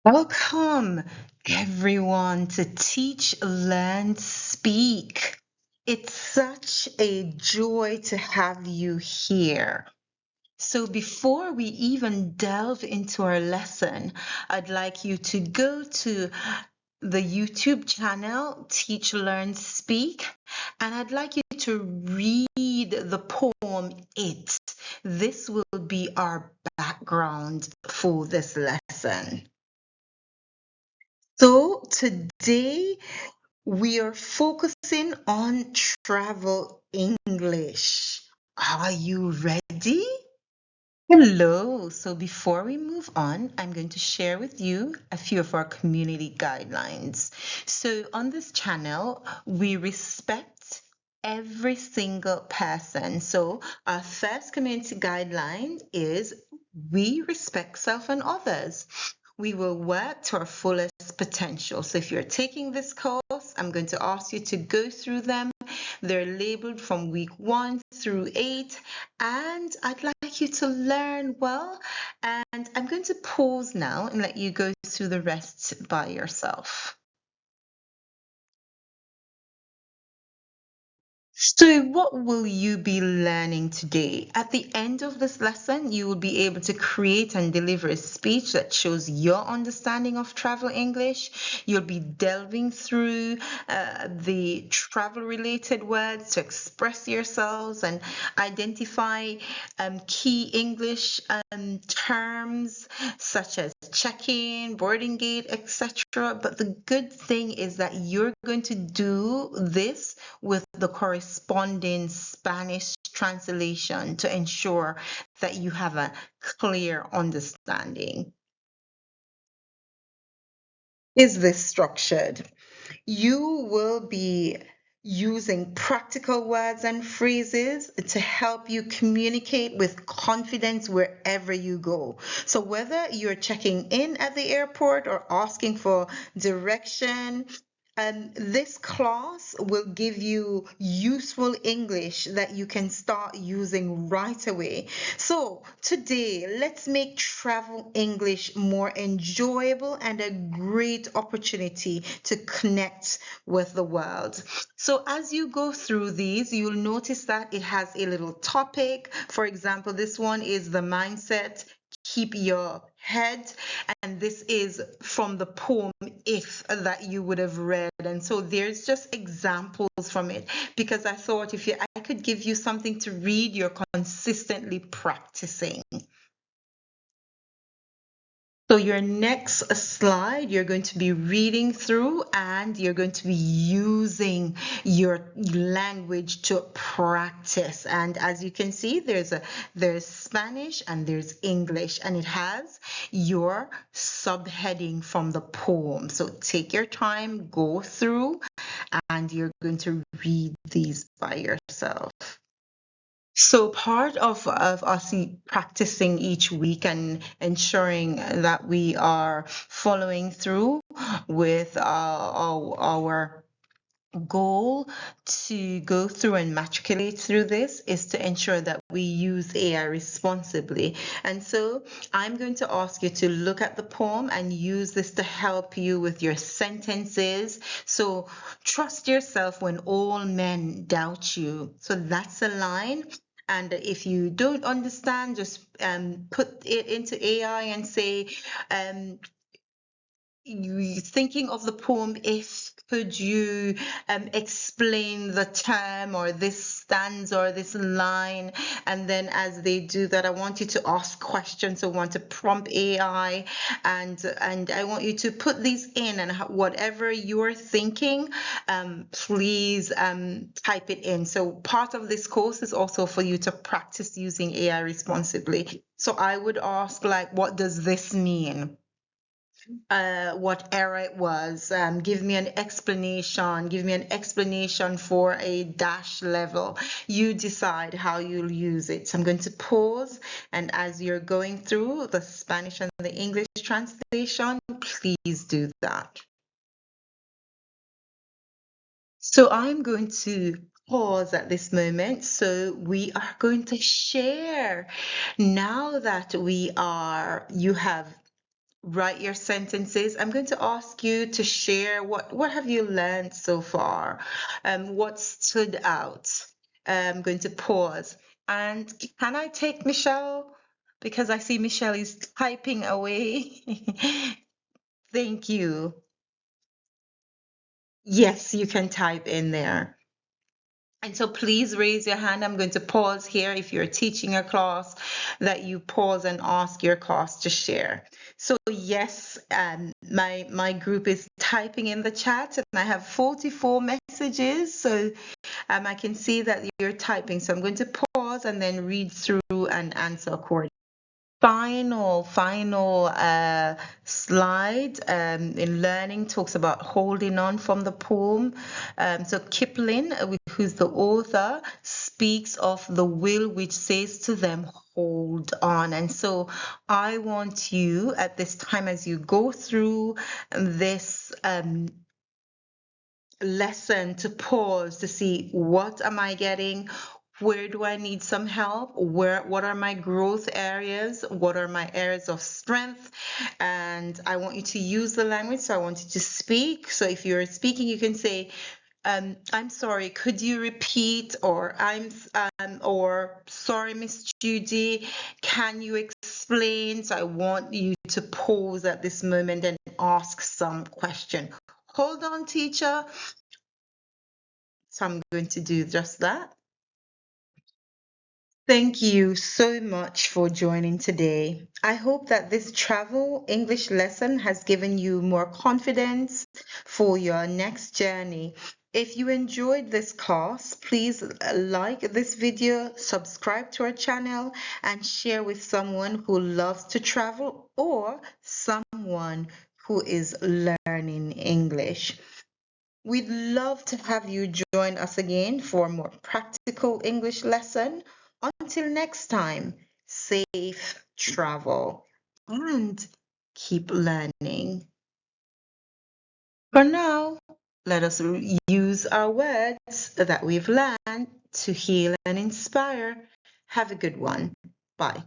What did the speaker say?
Welcome, everyone, to Teach, Learn, Speak. It's such a joy to have you here. So, before we even delve into our lesson, I'd like you to go to the YouTube channel, Teach, Learn, Speak, and I'd like you to read the poem It. This will be our background for this lesson. So today we are focusing on travel English. Are you ready? Hello. So before we move on, I'm going to share with you a few of our community guidelines. So on this channel, we respect every single person. So our first community guideline is we respect self and others. We will work to our fullest potential. So if you're taking this course, I'm going to ask you to go through them. They're labeled from week 1 through 8, and I'd like you to learn well. And I'm going to pause now and let you go through the rest by yourself. So, what will you be learning today? At the end of this lesson, you will be able to create and deliver a speech that shows your understanding of travel English. You'll be delving through the travel related words to express yourselves and identify key English terms such as check-in, boarding gate, etc. But the good thing is that you're going to do this with the corresponding Spanish translation to ensure that you have a clear understanding. Is this structured? You will be using practical words and phrases to help you communicate with confidence wherever you go. So, whether you're checking in at the airport or asking for direction, this class will give you useful English that you can start using right away. So, today, let's make travel English more enjoyable and a great opportunity to connect with the world. So, as you go through these, you'll notice that it has a little topic. For example, this one is the mindset. Keep your head, and this is from the poem If that you would have read. And so there's just examples from it because I thought if I could give you something to read, you're consistently practicing. So your next slide, you're going to be reading through and you're going to be using your language to practice. And as you can see, there's Spanish and there's English, and it has your subheading from the poem. So take your time, go through, and you're going to read these by yourself. So part of us practicing each week and ensuring that we are following through with our goal to go through and matriculate through this is to ensure that we use AI responsibly. And so I'm going to ask you to look at the poem and use this to help you with your sentences. So trust yourself when all men doubt you. So that's a line. And if you don't understand, just put it into AI and say, you thinking of the poem, if could you explain the term or this stanza or this line, and then as they do that, I want you to ask questions. So I want to prompt AI, and I want you to put these in, and whatever you're thinking, please type it in. So part of this course is also for you to practice using AI responsibly. So I would ask, like, what does this mean? What era it was. Give me an explanation. Give me an explanation for a dash level. You decide how you'll use it. So I'm going to pause, and as you're going through the Spanish and the English translation, please do that. So I'm going to pause at this moment. So we are going to share now that you have write your sentences. I'm going to ask you to share what have you learned so far, what stood out. I'm going to pause. And can I take Michelle? Because I see Michelle is typing away. Thank you. Yes, you can type in there. And so please raise your hand. I'm going to pause here if you're teaching a class, that you pause and ask your class to share. So yes, my group is typing in the chat and I have 44 messages. So I can see that you're typing. So I'm going to pause and then read through and answer accordingly. Final slide in learning talks about holding on from the poem. So Kipling, who's the author, speaks of the will which says to them, hold on. And so I want you at this time, as you go through this lesson, to pause to see, what am I getting? Where do I need some help? What are my growth areas? What are my areas of strength? And I want you to use the language. So I want you to speak. So if you're speaking, you can say, I'm sorry, could you repeat? Or or sorry, Miss Judy, can you explain? So I want you to pause at this moment and ask some question. Hold on, teacher. So I'm going to do just that. Thank you so much for joining today. I hope that this travel English lesson has given you more confidence for your next journey. If you enjoyed this class, please like this video, subscribe to our channel, and share with someone who loves to travel or someone who is learning English. We'd love to have you join us again for a more practical English lesson. Until next time, safe travel and keep learning. For now, let us use our words that we've learned to heal and inspire. Have a good one. Bye.